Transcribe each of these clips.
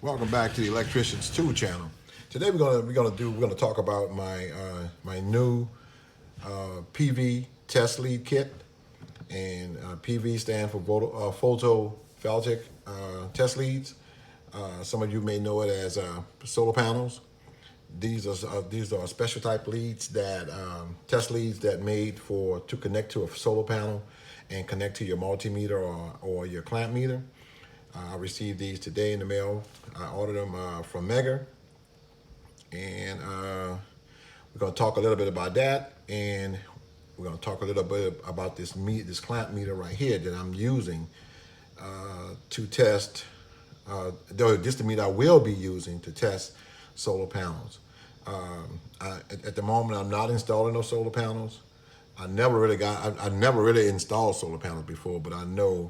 Welcome back to the Electricians 2 channel. Today we're gonna talk about my new PV test lead kit, and PV stand for photovoltaic test leads. Some of you may know it as solar panels. These are special type leads that test leads that made for to connect to a solar panel and connect to your multimeter or your clamp meter. I received these today in the mail. I ordered them from Megger, and we're going to talk a little bit about that, and we're going to talk a little bit about this clamp meter right here that I'm using to test. This the meter I will be using to test solar panels. At the moment, I'm not installing those solar panels. I never really installed solar panels before, but I know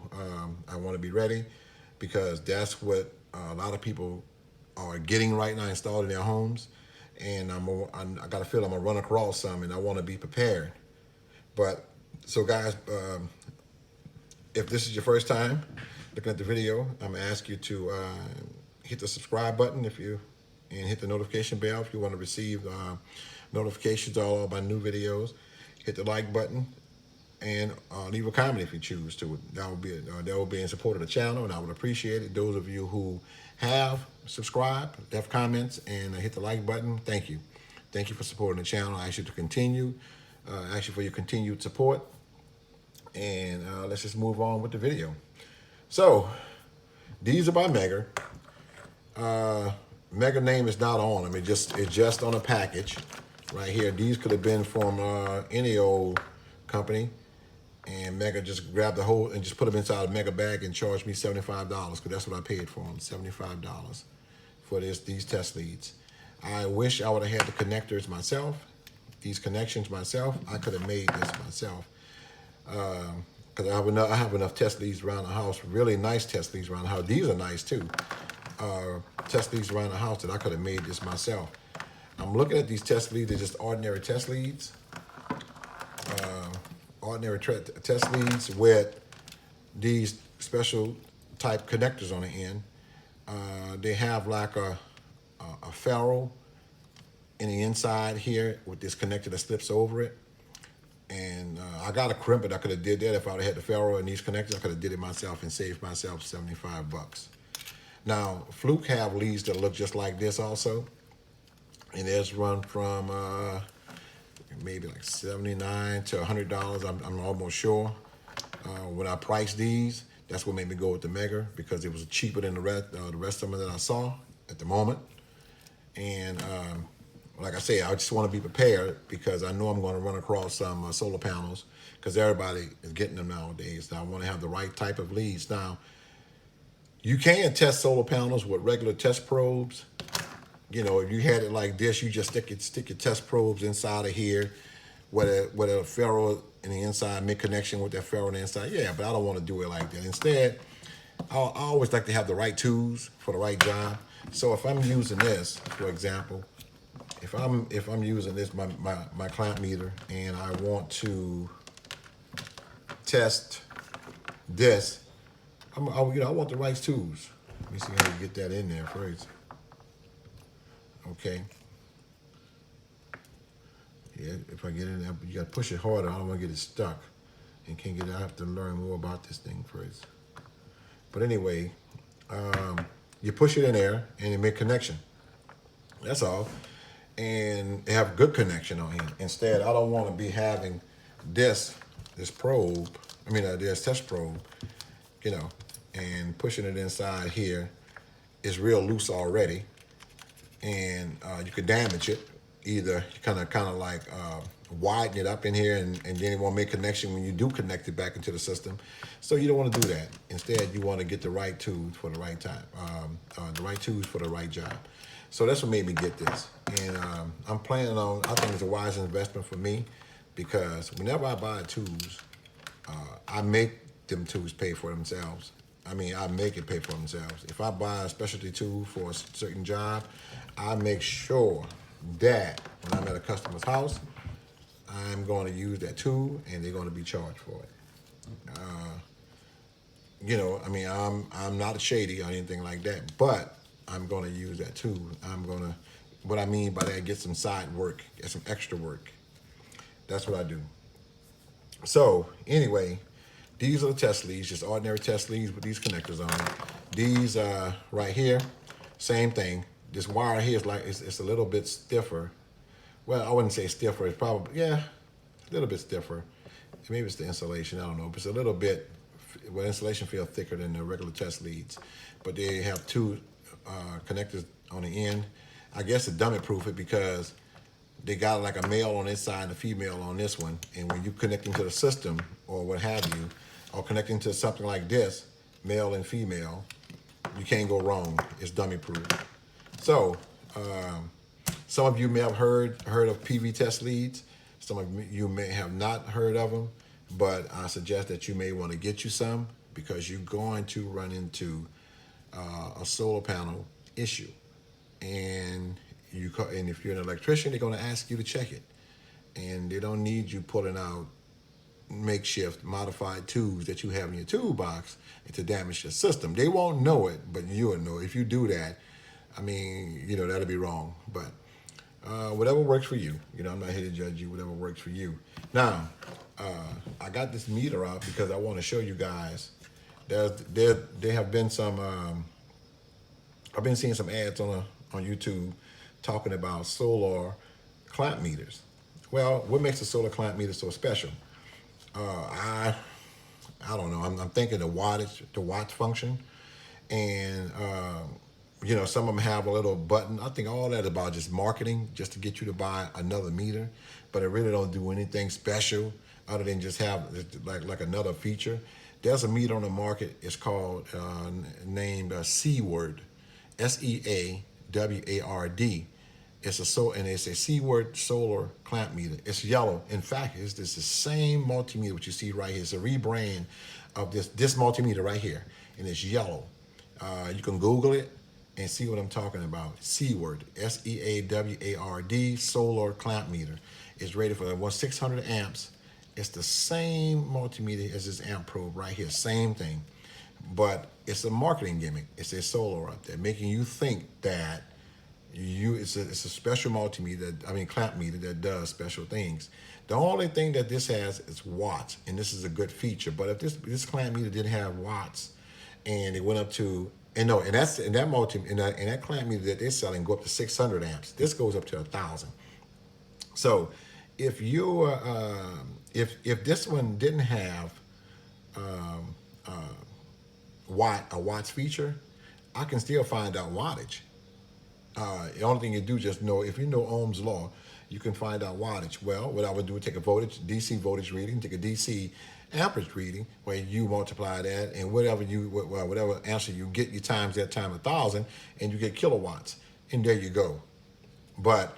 I want to be ready, because that's what a lot of people are getting right now, installed in their homes. And I got a feel I'm gonna run across some, and I want to be prepared. But so guys, if this is your first time looking at the video, I'm gonna ask you to hit the subscribe button and hit the notification bell if you want to receive notifications all of my new videos. Hit the like button, and leave a comment if you choose to. That will be in support of the channel, and I would appreciate it. Those of you who have subscribed, left comments, and hit the like button, thank you. Thank you for supporting the channel. I ask you to continue. Ask you for your continued support, and let's just move on with the video. So these are by Megger. Megger name is not on them. It's just on a package right here. These could have been from any old company, and Megger just grabbed the whole and just put them inside a Megger bag and charged me $75, because that's what I paid for them, $75 for these test leads. I wish I would have had the connectors myself, these connections myself. I could have made this myself, because I have enough test leads around the house, really nice test leads around the house. These are nice too. Test leads around the house that I could have made this myself. I'm looking at these test leads. They're just ordinary test leads. Test leads with these special type connectors on the end. They have like a ferrule in the inside here with this connector that slips over it. And I got to crimp it. I could have did that if I had the ferrule and these connectors. I could have did it myself and saved myself $75. Now, Fluke have leads that look just like this also, and theirs run from maybe like $79 to $100. I'm almost sure. When I priced these, that's what made me go with the Megger, because it was cheaper than the rest of them that I saw at the moment. And like I say, I just want to be prepared, because I know I'm going to run across some solar panels, because everybody is getting them nowadays. Now I want to have the right type of leads. Now, you can test solar panels with regular test probes. You know, if you had it like this, you just stick your test probes inside of here, with a ferrule in the inside, make connection with that ferrule on the inside. Yeah, but I don't want to do it like that. Instead, I always like to have the right tools for the right job. So if I'm using this, for example, if I'm using this my clamp meter, and I want to test this, I want the right tools. Let me see how to get that in there first. Okay. Yeah, if I get in there, you got to push it harder. I don't want to get it stuck and can't get it. I have to learn more about this thing first. But anyway, you push it in there and you make connection. That's all. And have good connection on here. Instead, I don't want to be having this probe, this test probe, and pushing it inside here is real loose already. And you could damage it. Either you kind of like widen it up in here, and then you want to make connection when you do connect it back into the system. So you don't want to do that. Instead, you want to get the right tools for the right time, the right tools for the right job. So that's what made me get this. And I'm planning on, I think it's a wise investment for me, because whenever I buy tools, I make them tools pay for themselves. I make it pay for themselves. If I buy a specialty tool for a certain job, I make sure that when I'm at a customer's house, I'm going to use that tool, and they're going to be charged for it. I'm not a shady or anything like that, but I'm going to use that too. What I mean by that, get some side work, get some extra work. That's what I do. So anyway, these are the test leads, just ordinary test leads with these connectors on it. These right here, same thing. This wire here is like, it's a little bit stiffer. Well, I wouldn't say stiffer. It's probably, yeah, a little bit stiffer. Maybe it's the insulation, I don't know. But it's a little bit, well, insulation feels thicker than the regular test leads. But they have two connectors on the end. I guess to dummy proof it because they got like a male on this side and a female on this one. And when you connecting to the system or what have you, or connecting to something like this, male and female, you can't go wrong. It's dummy proof. So some of you may have heard of PV test leads. Some of you may have not heard of them, but I suggest that you may want to get you some because you're going to run into a solar panel issue. And if you're an electrician, they're going to ask you to check it. And they don't need you pulling out makeshift modified tubes that you have in your toolbox to damage your system. They won't know it, but you'll know. If you do that, I mean, that'll be wrong. But whatever works for you. I'm not here to judge you. Whatever works for you. Now, I got this meter out because I want to show you guys. There have been some. I've been seeing some ads on YouTube talking about solar clamp meters. Well, what makes a solar clamp meter so special? I don't know. I'm thinking the watts function, and some of them have a little button. I think all that is about just marketing, just to get you to buy another meter, but it really don't do anything special other than just have like another feature. There's a meter on the market. It's called named Seaward, SEAWARD. It's a Seaward solar clamp meter. It's yellow. In fact, it's the same multimeter which you see right here. It's a rebrand of this multimeter right here, and it's yellow. You can Google it and see what I'm talking about. Seaward, SEAWARD solar clamp meter. It's rated for 600 amps. It's the same multimeter as this amp probe right here. Same thing, but it's a marketing gimmick. It's a solar up there, making you think that it's a special clamp meter that does special things. The only thing that this has is watts, and this is a good feature. But if this clamp meter didn't have watts, and it went up to that clamp meter that they're selling go up to 600 amps. This goes up to 1,000. So if you if this one didn't have a watts feature, I can still find out wattage. The only thing you do just know, if you know Ohm's law, you can find out wattage. Well, what I would do is take a DC voltage reading, take a DC amperage reading, where you multiply that, and whatever answer you get, you times that time 1,000, and you get kilowatts, and there you go. But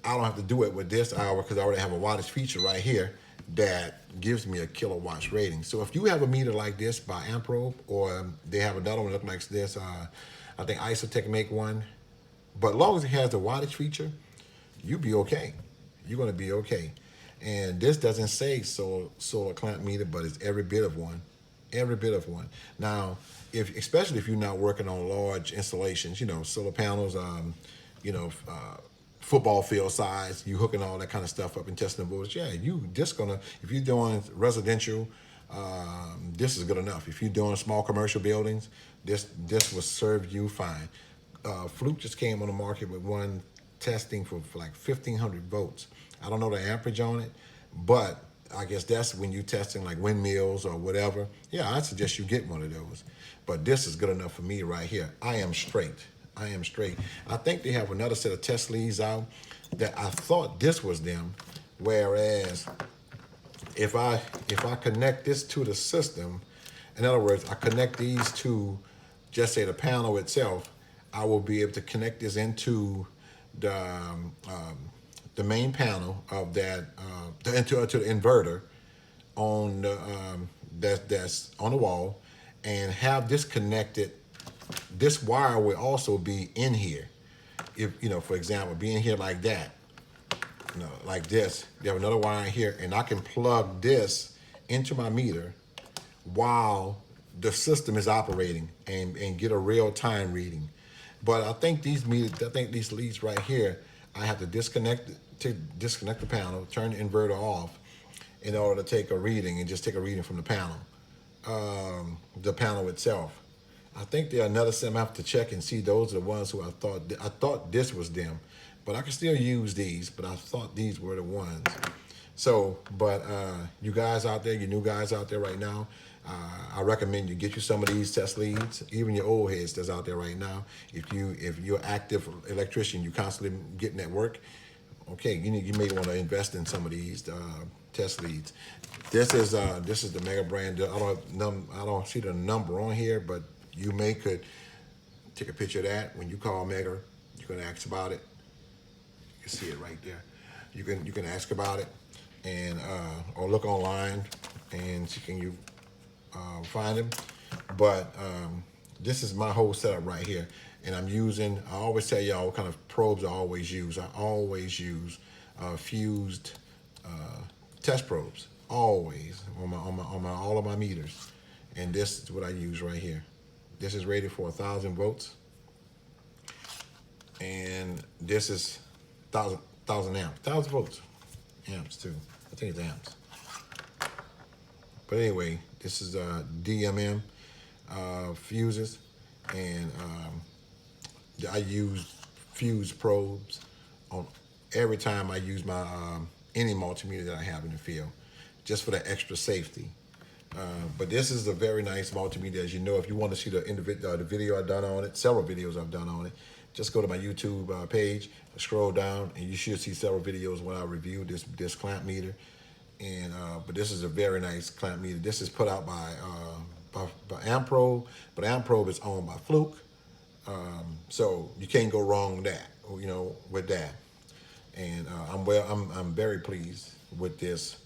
I don't have to do it with this hour because I already have a wattage feature right here that gives me a kilowatts rating. So if you have a meter like this by Amprobe, or they have another one that looks like this, I think Isotech make one. But as long as it has the wattage feature, you'll be okay. You're going to be okay. And this doesn't say solar clamp meter, but it's every bit of one. Every bit of one. Now, especially if you're not working on large installations, solar panels, football field size, you hooking all that kind of stuff up and testing the voltage. Yeah, if you're doing residential, this is good enough. If you're doing small commercial buildings, this will serve you fine. Fluke just came on the market with one testing for like 1,500 volts. I don't know the amperage on it, but I guess that's when you're testing like windmills or whatever. Yeah, I'd suggest you get one of those. But this is good enough for me right here. I am straight. I think they have another set of test leads out that I thought this was them, whereas if I connect this to the system, in other words, I connect these to, just say, the panel itself, I will be able to connect this into the main panel of that to the inverter on that's on the wall, and have this connected. This wire will also be in here. If for example, being here like that, like this, you have another wire in here, and I can plug this into my meter while the system is operating and get a real time reading. But I think these leads right here, I have to disconnect the panel, turn the inverter off in order to take a reading, and just take a reading from the panel itself. I think there are another some I have to check and see. Those are the ones who I thought this was them, but I can still use these. But I thought these were the ones. So, but you guys out there, you new guys out there right now, I recommend you get you some of these test leads, even your old heads that's out there right now. If you're active electrician, you constantly getting that work. Okay, you may want to invest in some of these test leads. This is the Megger brand. I don't see the number on here, but you could take a picture of that when you call Megger. You can ask about it. You can see it right there. You can ask about it, and or look online and see can you find them. But this is my whole setup right here, and I always tell y'all what kind of probes I always use. I always use fused test probes, always on all of my meters. And this is what I use right here. This is rated for 1,000 volts, and this is 1,000 amps, 1,000 volts, amps too. I think it's amps. But anyway, this is DMM fuses, and I use fuse probes on every time I use my any multimeter that I have in the field, just for the extra safety. But this is a very nice multimeter. As you know, if you want to see the video I've done on it, several videos I've done on it, just go to my YouTube page, scroll down, and you should see several videos when I review this clamp meter. And but this is a very nice clamp meter. This is put out by Amprobe, but Amprobe is owned by Fluke, so you can't go wrong with that. And I'm very pleased with this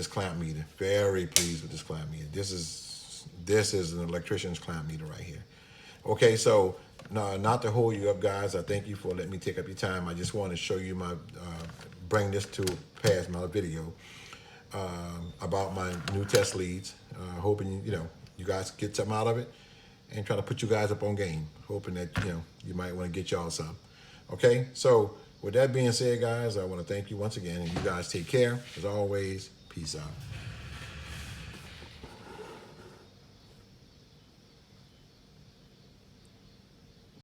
clamp meter. Very pleased with this clamp meter. This is an electrician's clamp meter right here. Okay, so not to hold you up, guys. I thank you for letting me take up your time. I just want to show you bring this to pass my video about my new test leads. Hoping you guys get something out of it, and trying to put you guys up on game. Hoping that you might want to get y'all some. Okay, so with that being said, guys, I want to thank you once again, and you guys take care. As always, peace out.